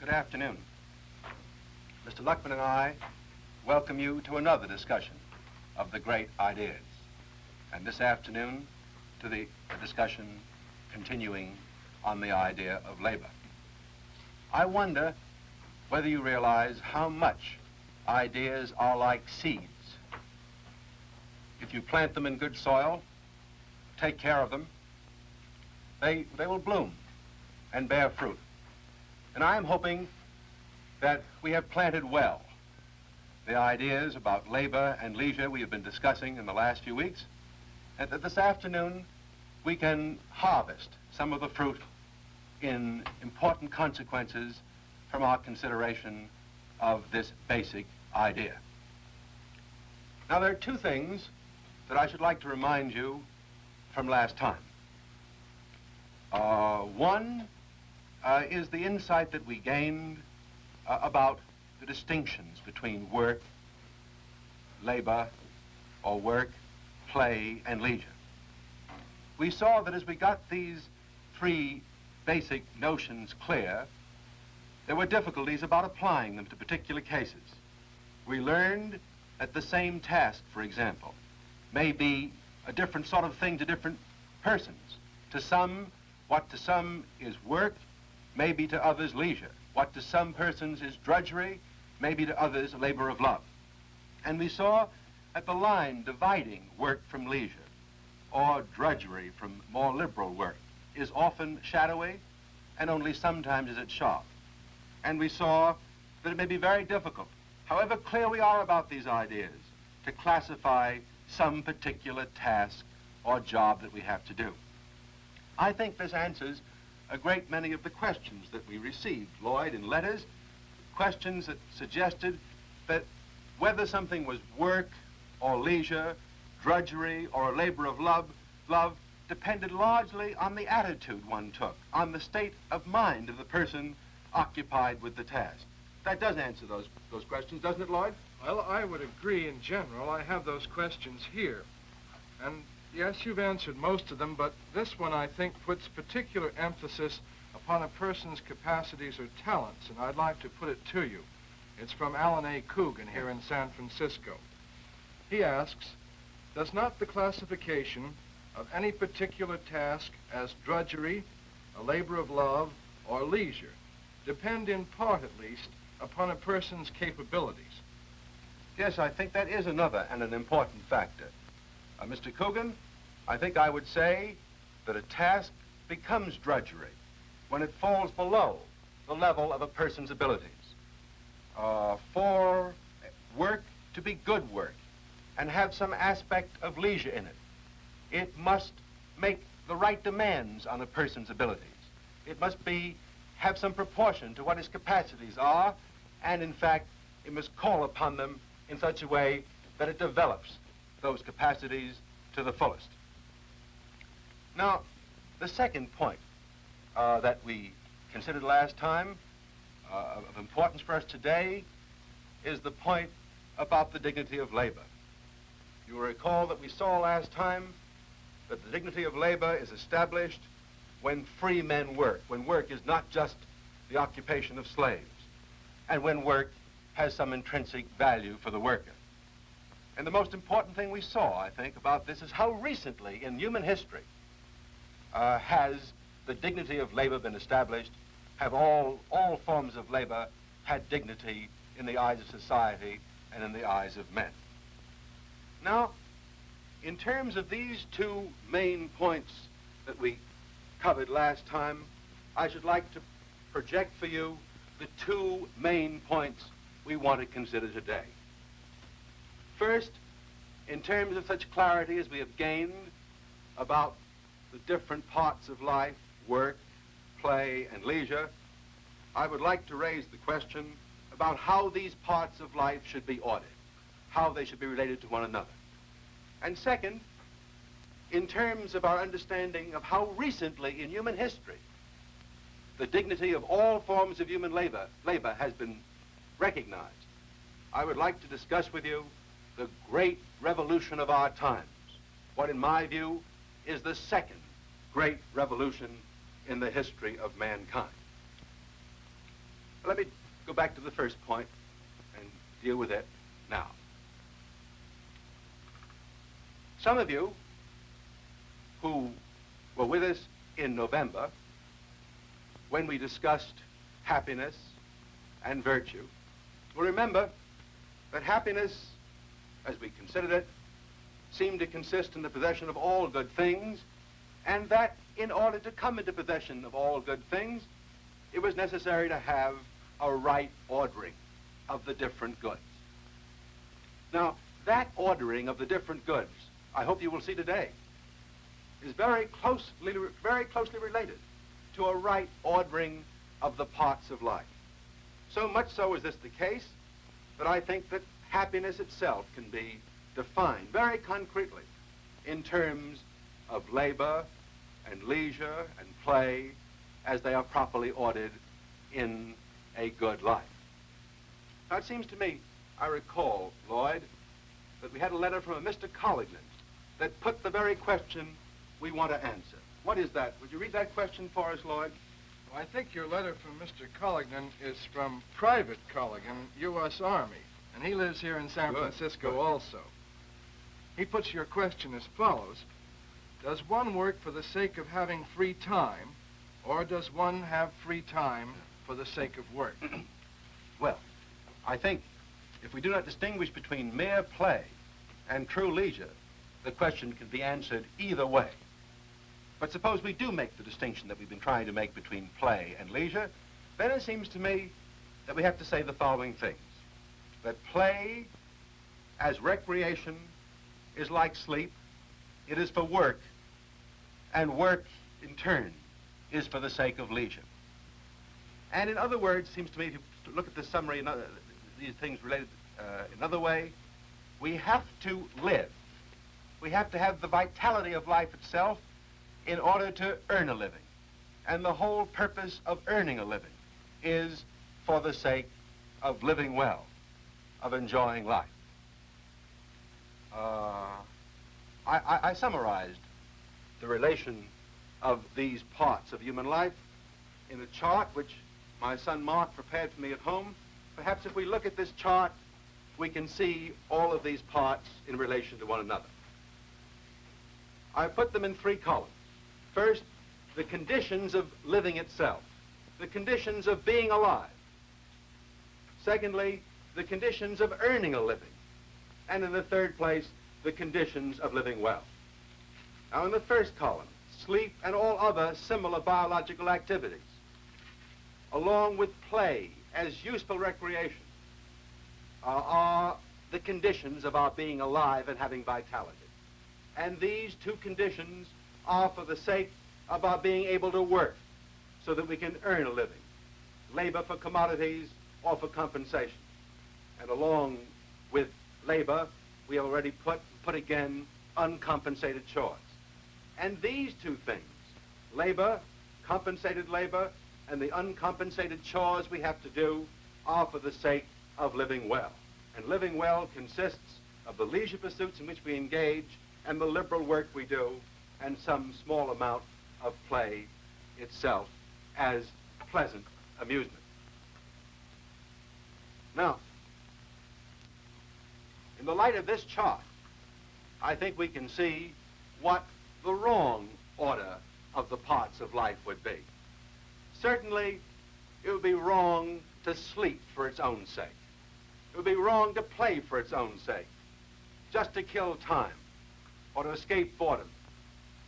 Good afternoon. Mr. Luckman and I welcome you to another discussion of the great ideas. And this afternoon to the discussion continuing on the idea of labor. I wonder whether you realize how much ideas are like seeds. If you plant them in good soil, take care of them, they will bloom and bear fruit. And I'm hoping that we have planted well the ideas about labor and leisure we have been discussing in the last few weeks, and that this afternoon we can harvest some of the fruit in important consequences from our consideration of this basic idea. Now, there are two things that I should like to remind you from last time. One is the insight that we gained about the distinctions between work, labor, or work, play, and leisure. We saw that as we got these three basic notions clear, there were difficulties about applying them to particular cases. We learned that the same task, for example, may be a different sort of thing to different persons. To some, what to some is work, may be to others leisure. What to some persons is drudgery, may be to others a labor of love. And we saw that the line dividing work from leisure, or drudgery from more liberal work, is often shadowy, and only sometimes is it sharp. And we saw that it may be very difficult, however clear we are about these ideas, to classify some particular task or job that we have to do. I think this answers a great many of the questions that we received, Lloyd, in letters, questions that suggested that whether something was work or leisure, drudgery or a labor of love depended largely on the attitude one took, on the state of mind of the person occupied with the task. That does answer those questions, doesn't it, Lloyd? Well, I would agree in general. I have those questions here. And yes, you've answered most of them, but this one, I think, puts particular emphasis upon a person's capacities or talents, and I'd like to put it to you. It's from Alan A. Coogan here in San Francisco. He asks, does not the classification of any particular task as drudgery, a labor of love, or leisure depend in part, at least, upon a person's capabilities? Yes, I think that is another and an important factor. Mr. Coogan, I think I would say that a task becomes drudgery when it falls below the level of a person's abilities. For work to be good work and have some aspect of leisure in it, it must make the right demands on a person's abilities. It must have some proportion to what his capacities are, and in fact, it must call upon them in such a way that it develops those capacities to the fullest. Now, the second point that we considered last time of importance for us today is the point about the dignity of labor. You will recall that we saw last time that the dignity of labor is established when free men work, when work is not just the occupation of slaves, and when work has some intrinsic value for the worker. And the most important thing we saw, I think, about this is how recently in human history has the dignity of labor been established, have all forms of labor had dignity in the eyes of society and in the eyes of men. Now, in terms of these two main points that we covered last time, I should like to project for you the two main points we want to consider today. First, in terms of such clarity as we have gained about the different parts of life, work, play, and leisure, I would like to raise the question about how these parts of life should be ordered, how they should be related to one another. And second, in terms of our understanding of how recently in human history the dignity of all forms of human labor has been recognized, I would like to discuss with you the great revolution of our times, what in my view is the second great revolution in the history of mankind. Let me go back to the first point and deal with it now. Some of you who were with us in November when we discussed happiness and virtue will remember that happiness, as we considered it, seemed to consist in the possession of all good things, and that in order to come into possession of all good things, it was necessary to have a right ordering of the different goods. Now, that ordering of the different goods, I hope you will see today, is very closely related to a right ordering of the parts of life. So much so is this the case that I think that happiness itself can be defined very concretely in terms of labor and leisure and play as they are properly ordered in a good life. Now, it seems to me, I recall, Lloyd, that we had a letter from a Mr. Collignan that put the very question we want to answer. What is that? Would you read that question for us, Lloyd? Well, I think your letter from Mr. Collignan is from Private Collignan, U.S. Army, and he lives here in San Francisco also. He puts your question as follows. Does one work for the sake of having free time, or does one have free time for the sake of work? Well, I think if we do not distinguish between mere play and true leisure, the question can be answered either way. But suppose we do make the distinction that we've been trying to make between play and leisure, then it seems to me that we have to say the following things. That play as recreation is like sleep. It is for work, and work, in turn, is for the sake of leisure. And in other words, it seems to me, if you look at this summary, these things related in another way, we have to live. We have to have the vitality of life itself in order to earn a living. And the whole purpose of earning a living is for the sake of living well, of enjoying life. I summarized the relation of these parts of human life in a chart which my son Mark prepared for me at home. Perhaps if we look at this chart, we can see all of these parts in relation to one another. I put them in three columns. First, the conditions of living itself, the conditions of being alive. Secondly, the conditions of earning a living. And in the third place, the conditions of living well. Now, in the first column, sleep and all other similar biological activities, along with play as useful recreation, are the conditions of our being alive and having vitality. And these two conditions are for the sake of our being able to work so that we can earn a living, labor for commodities or for compensation. And along with labor, we already put again uncompensated chores. And these two things, labor, compensated labor, and the uncompensated chores we have to do are for the sake of living well. And living well consists of the leisure pursuits in which we engage and the liberal work we do and some small amount of play itself as pleasant amusement. Now, in the light of this chart, I think we can see what the wrong order of the parts of life would be. Certainly, it would be wrong to sleep for its own sake. It would be wrong to play for its own sake, just to kill time or to escape boredom.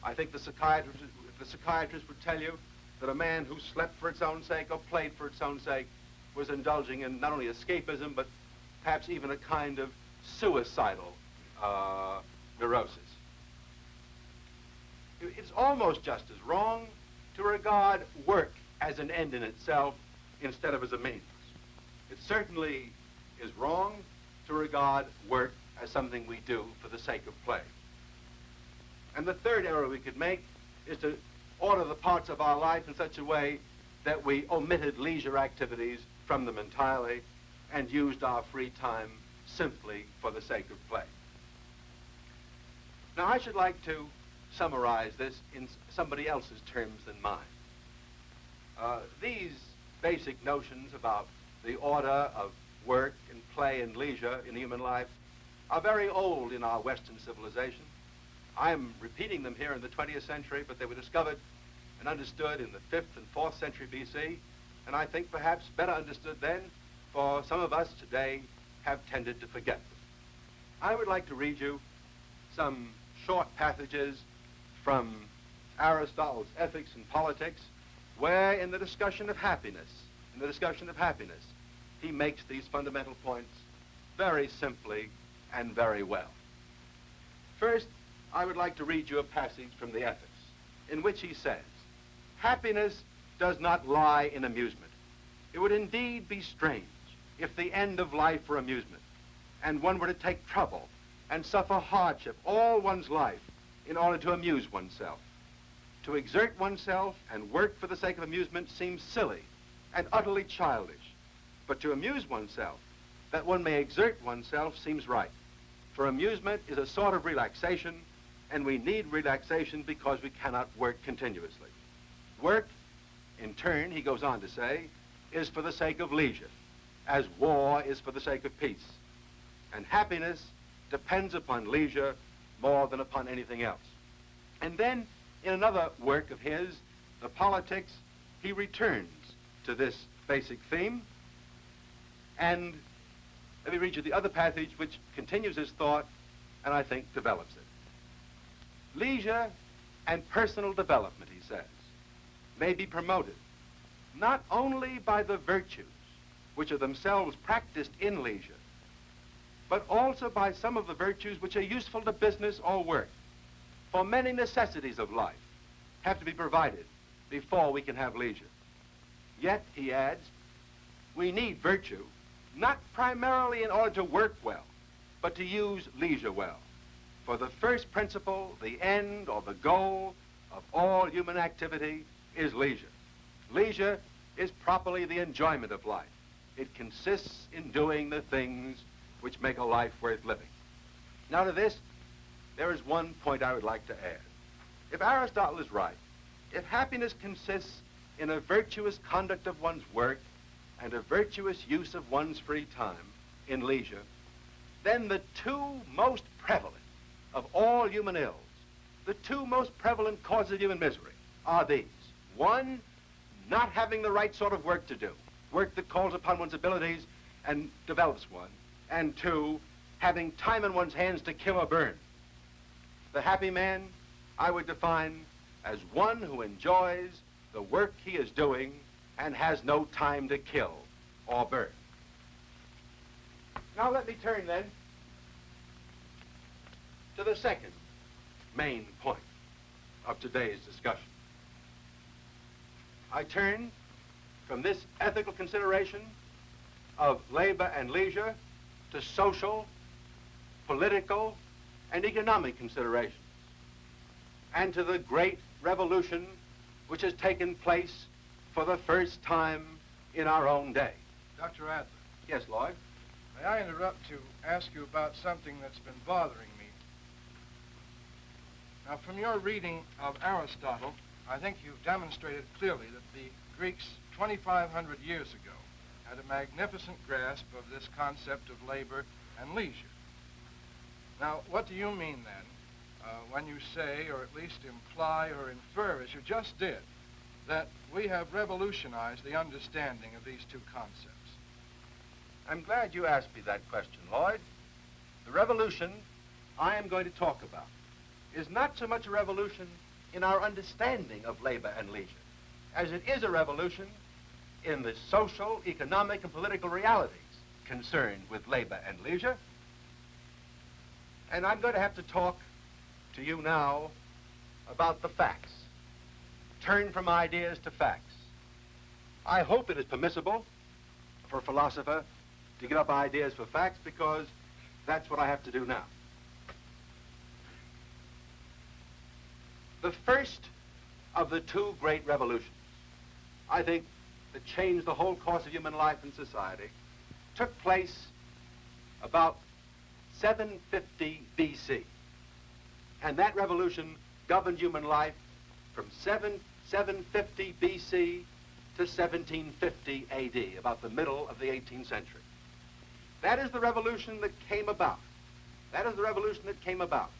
I think the psychiatrist would tell you that a man who slept for its own sake or played for its own sake was indulging in not only escapism, but perhaps even a kind of suicidal neurosis. It's almost just as wrong to regard work as an end in itself instead of as a means. It certainly is wrong to regard work as something we do for the sake of play. And the third error we could make is to order the parts of our life in such a way that we omitted leisure activities from them entirely and used our free time simply for the sake of play. Now, I should like to summarize this in somebody else's terms than mine. These basic notions about the order of work and play and leisure in human life are very old in our Western civilization. I'm repeating them here in the 20th century, but they were discovered and understood in the 5th and 4th century BC, and I think perhaps better understood then, for some of us today have tended to forget them. I would like to read you some short passages from Aristotle's Ethics and Politics, where in the discussion of happiness, he makes these fundamental points very simply and very well. First, I would like to read you a passage from the Ethics, in which he says, "Happiness does not lie in amusement. It would indeed be strange if the end of life were amusement, and one were to take trouble and suffer hardship all one's life in order to amuse oneself. To exert oneself and work for the sake of amusement seems silly and utterly childish. But to amuse oneself, that one may exert oneself, seems right. For amusement is a sort of relaxation, and we need relaxation because we cannot work continuously. Work, in turn, he goes on to say, is for the sake of leisure, as war is for the sake of peace. And happiness depends upon leisure more than upon anything else." And then, in another work of his, The Politics, he returns to this basic theme. And let me read you the other passage which continues his thought and I think develops it. "Leisure and personal development," he says, "may be promoted not only by the virtues which are themselves practiced in leisure, but also by some of the virtues which are useful to business or work. For many necessities of life have to be provided before we can have leisure. Yet," he adds, "we need virtue, not primarily in order to work well, but to use leisure well. For the first principle, the end or the goal of all human activity is leisure. Leisure is properly the enjoyment of life. It consists in doing the things which make a life worth living." Now to this, there is one point I would like to add. If Aristotle is right, if happiness consists in a virtuous conduct of one's work and a virtuous use of one's free time in leisure, then the two most prevalent of all human ills, the two most prevalent causes of human misery are these. One, not having the right sort of work to do, work that calls upon one's abilities and develops one. And two, having time in one's hands to kill or burn. The happy man I would define as one who enjoys the work he is doing and has no time to kill or burn. Now let me turn then to the second main point of today's discussion. I turn from this ethical consideration of labor and leisure to social, political, and economic considerations, and to the great revolution which has taken place for the first time in our own day. Dr. Adler. Yes, Lloyd? May I interrupt to ask you about something that's been bothering me? Now, from your reading of Aristotle, I think you've demonstrated clearly that the Greeks 2,500 years ago had a magnificent grasp of this concept of labor and leisure. Now, what do you mean then when you say, or at least imply or infer, as you just did, that we have revolutionized the understanding of these two concepts? I'm glad you asked me that question, Lloyd. The revolution I am going to talk about is not so much a revolution in our understanding of labor and leisure, as it is a revolution in the social, economic, and political realities concerned with labor and leisure. And I'm going to have to talk to you now about the facts. Turn from ideas to facts. I hope it is permissible for a philosopher to give up ideas for facts, because that's what I have to do now. The first of the two great revolutions, I think, that changed the whole course of human life and society, took place about 750 BC. And that revolution governed human life from 750 BC to 1750 AD, about the middle of the 18th century. That is the revolution that came about. That is the revolution that came about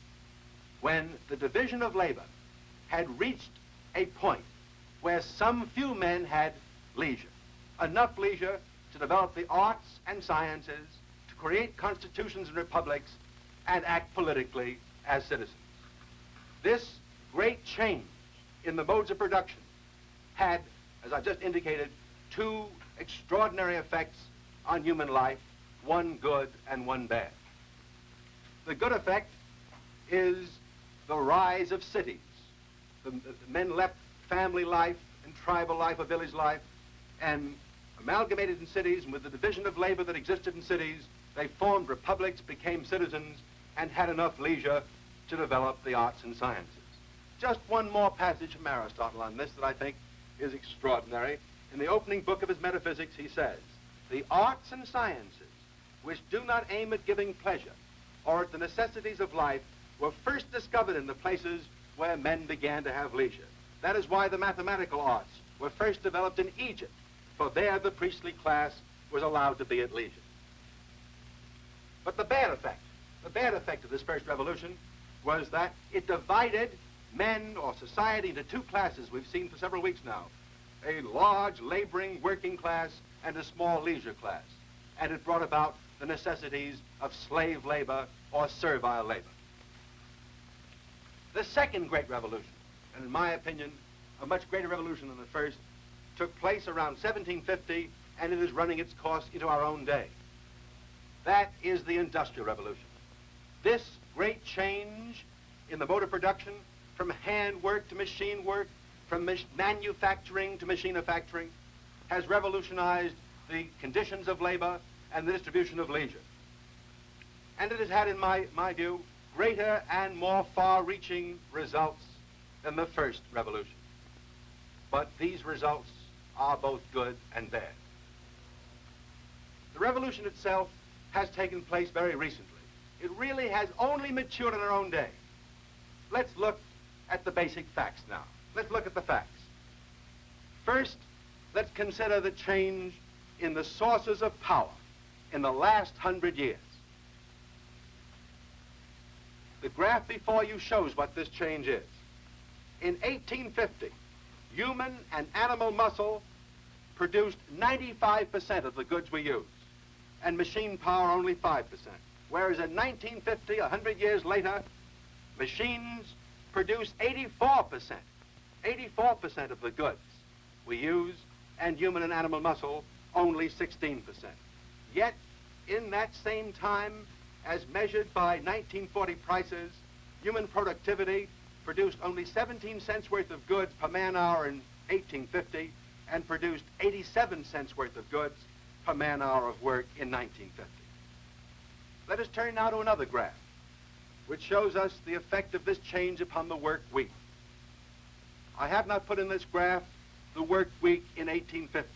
when the division of labor had reached a point where some few men had leisure, enough leisure to develop the arts and sciences, to create constitutions and republics, and act politically as citizens. This great change in the modes of production had, as I just indicated, two extraordinary effects on human life, one good and one bad. The good effect is the rise of cities. The men left family life and tribal life, or village life, and amalgamated in cities, and with the division of labor that existed in cities, they formed republics, became citizens, and had enough leisure to develop the arts and sciences. Just one more passage from Aristotle on this that I think is extraordinary. In the opening book of his Metaphysics, he says, "The arts and sciences, which do not aim at giving pleasure or at the necessities of life, were first discovered in the places where men began to have leisure. That is why the mathematical arts were first developed in Egypt, for there the priestly class was allowed to be at leisure." But the bad effect of this first revolution was that it divided men or society into two classes we've seen for several weeks now, a large laboring working class and a small leisure class. And it brought about the necessities of slave labor or servile labor. The second great revolution, and in my opinion, a much greater revolution than the first, took place around 1750, and it is running its course into our own day. That is the Industrial Revolution. This great change in the mode of production, from handwork to machine work, from manufacturing to machinifacturing, has revolutionized the conditions of labor and the distribution of leisure. And it has had, in my view, greater and more far-reaching results than the first revolution. But these results are both good and bad. The revolution itself has taken place very recently. It really has only matured in our own day. Let's look at the basic facts now. Let's look at the facts. First, let's consider the change in the sources of power in the last 100 years. The graph before you shows what this change is. In 1850, human and animal muscle produced 95% of the goods we use, and machine power only 5%. Whereas in 1950, 100 years later, machines produce 84% of the goods we use, and human and animal muscle only 16%. Yet, in that same time, as measured by 1940 prices, human productivity produced only 17 cents worth of goods per man-hour in 1850 and produced 87 cents worth of goods per man-hour of work in 1950. Let us turn now to another graph, which shows us the effect of this change upon the work week. I have not put in this graph the work week in 1850,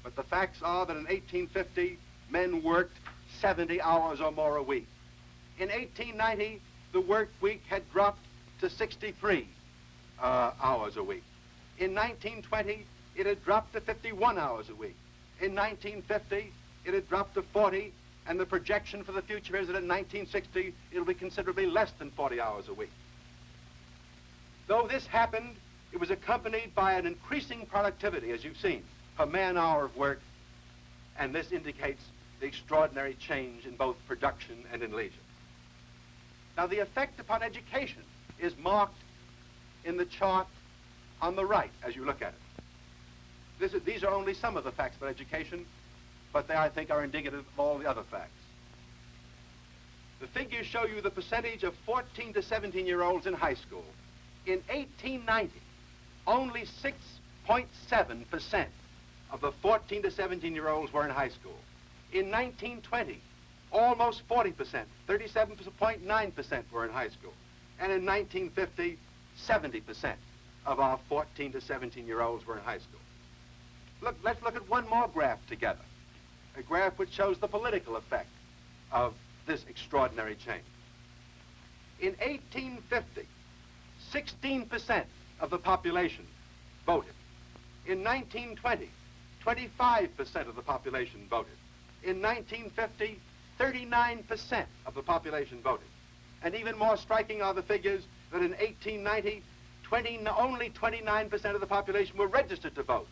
but the facts are that in 1850, men worked 70 hours or more a week. In 1890, the work week had dropped to 63 hours a week. In 1920, it had dropped to 51 hours a week. In 1950, it had dropped to 40, and the projection for the future is that in 1960, it'll be considerably less than 40 hours a week. Though this happened, it was accompanied by an increasing productivity, as you've seen, per man-hour of work, and this indicates the extraordinary change in both production and in leisure. Now, the effect upon education is marked in the chart on the right as you look at it. These are only some of the facts about education, but they, I think, are indicative of all the other facts. The figures show you the percentage of 14 to 17-year-olds in high school. In 1890, only 6.7% of the 14 to 17-year-olds were in high school. In 1920, almost 40%, 37.9% were in high school. And in 1950, 70% of our 14 to 17-year-olds were in high school. Look, let's look at one more graph together, a graph which shows the political effect of this extraordinary change. In 1850, 16% of the population voted. In 1920, 25% of the population voted. In 1950, 39% of the population voted. And even more striking are the figures that in 1890, only 29% of the population were registered to vote.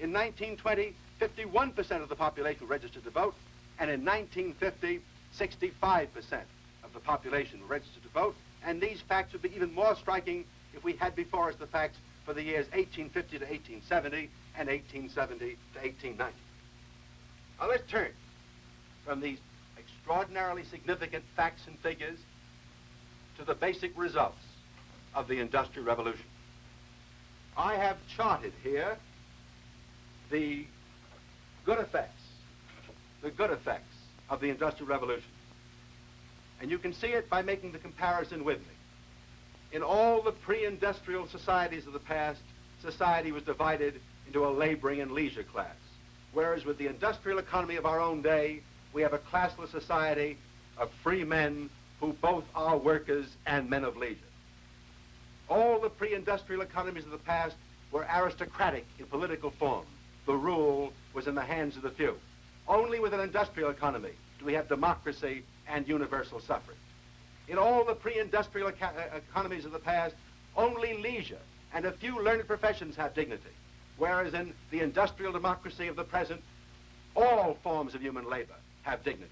In 1920, 51% of the population were registered to vote, and in 1950, 65% of the population were registered to vote, and these facts would be even more striking if we had before us the facts for the years 1850 to 1870 and 1870 to 1890. Now let's turn from these extraordinarily significant facts and figures to the basic results of the Industrial Revolution. I have charted here the good effects of the Industrial Revolution. And you can see it by making the comparison with me. In all the pre-industrial societies of the past, society was divided into a laboring and leisure class. Whereas with the industrial economy of our own day, we have a classless society of free men who both are workers and men of leisure. All the pre-industrial economies of the past were aristocratic in political form. The rule was in the hands of the few. Only with an industrial economy do we have democracy and universal suffrage. In all the pre-industrial economies of the past, only leisure and a few learned professions have dignity, whereas in the industrial democracy of the present, all forms of human labor have dignity.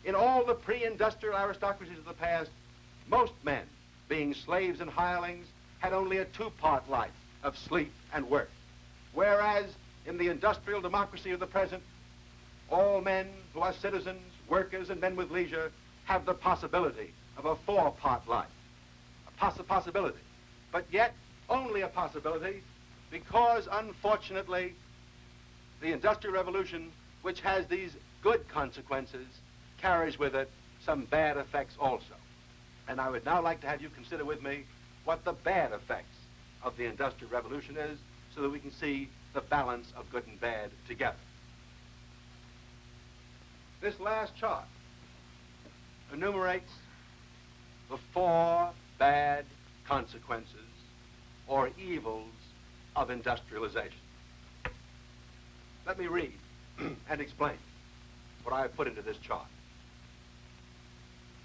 In all the pre-industrial aristocracies of the past, most men, being slaves and hirelings, had only a two-part life of sleep and work, whereas in the industrial democracy of the present, all men who are citizens, workers, and men with leisure have the possibility of a four-part life. A possibility, but yet only a possibility, because unfortunately the Industrial Revolution, which has these good consequences, carries with it some bad effects also. And I would now like to have you consider with me what the bad effects of the Industrial Revolution is, so that we can see the balance of good and bad together. This last chart enumerates the four bad consequences or evils of industrialization. Let me read and explain what I have put into this chart.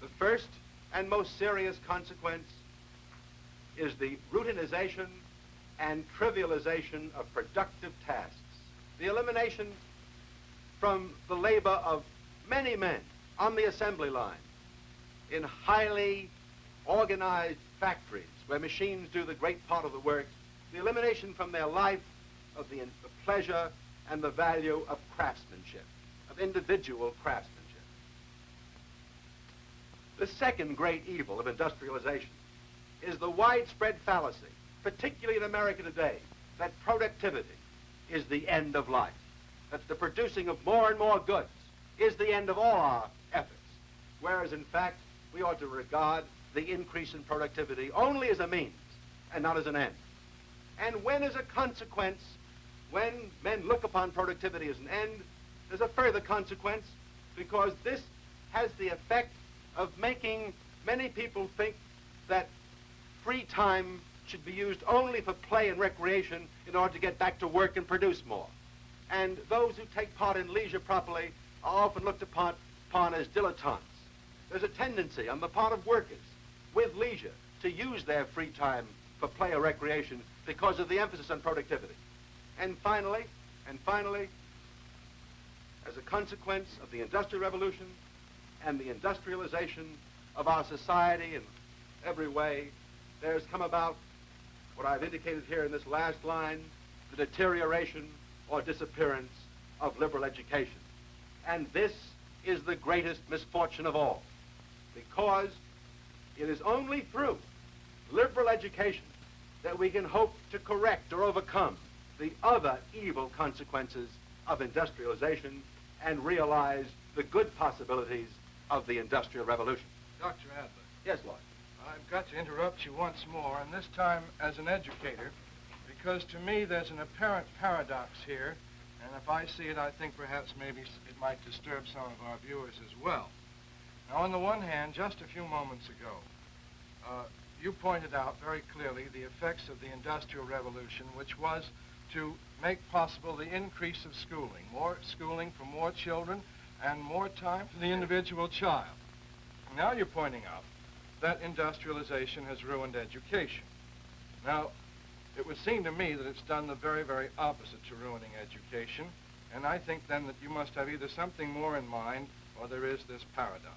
The first and most serious consequence is the routinization and trivialization of productive tasks, the elimination from the labor of many men on the assembly line, in highly organized factories where machines do the great part of the work, the elimination from their life of the pleasure and the value of craftsmanship, of individual craftsmanship. The second great evil of industrialization is the widespread fallacy, particularly in America today, that productivity is the end of life, that the producing of more and more goods is the end of all our efforts, whereas in fact we ought to regard the increase in productivity only as a means and not as an end. And when, as a consequence, when men look upon productivity as an end, there's a further consequence, because this has the effect of making many people think that free time should be used only for play and recreation in order to get back to work and produce more. And those who take part in leisure properly are often looked upon as dilettantes. There's a tendency on the part of workers with leisure to use their free time for play or recreation because of the emphasis on productivity. And finally, as a consequence of the Industrial Revolution and the industrialization of our society in every way, there's come about what I've indicated here in this last line, the deterioration or disappearance of liberal education. And this is the greatest misfortune of all, because it is only through liberal education that we can hope to correct or overcome the other evil consequences of industrialization and realize the good possibilities of the Industrial Revolution. Dr. Adler. Yes, Lloyd. I've got to interrupt you once more, and this time as an educator, because to me there's an apparent paradox here, and if I see it, I think perhaps maybe it might disturb some of our viewers as well. Now, on the one hand, just a few moments ago, you pointed out very clearly the effects of the Industrial Revolution, which was to make possible the increase of schooling, more schooling for more children and more time for the individual child. Now you're pointing out that industrialization has ruined education. Now, it would seem to me that it's done the very, very opposite to ruining education, and I think then that you must have either something more in mind or there is this paradox.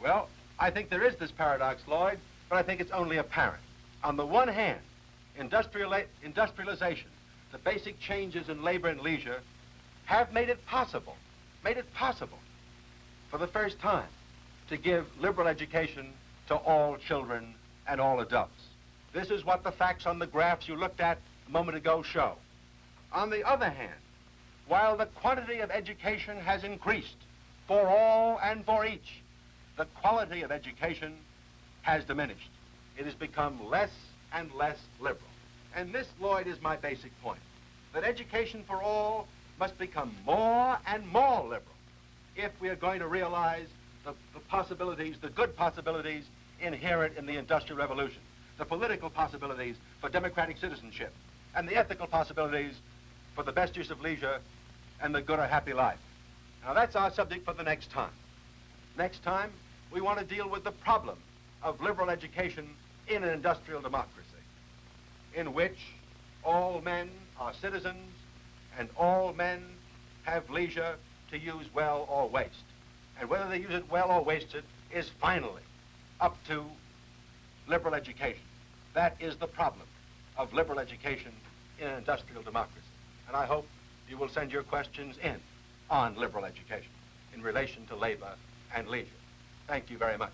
Well, I think there is this paradox, Lloyd, but I think it's only apparent. On the one hand, industrialization, the basic changes in labor and leisure, have made it possible for the first time to give liberal education to all children and all adults. This is what the facts on the graphs you looked at a moment ago show. On the other hand, while the quantity of education has increased for all and for each, the quality of education has diminished. It has become less and less liberal. And this, Lloyd, is my basic point, that education for all must become more and more liberal if we are going to realize the possibilities, the good possibilities inherent in the Industrial Revolution, the political possibilities for democratic citizenship, and the ethical possibilities for the best use of leisure and the good or happy life. Now, that's our subject for the next time. Next time, we want to deal with the problem of liberal education in an industrial democracy, in which all men are citizens and all men have leisure to use well or waste. And whether they use it well or waste it is finally up to liberal education. That is the problem of liberal education in an industrial democracy. And I hope you will send your questions in on liberal education in relation to labor and leisure. Thank you very much.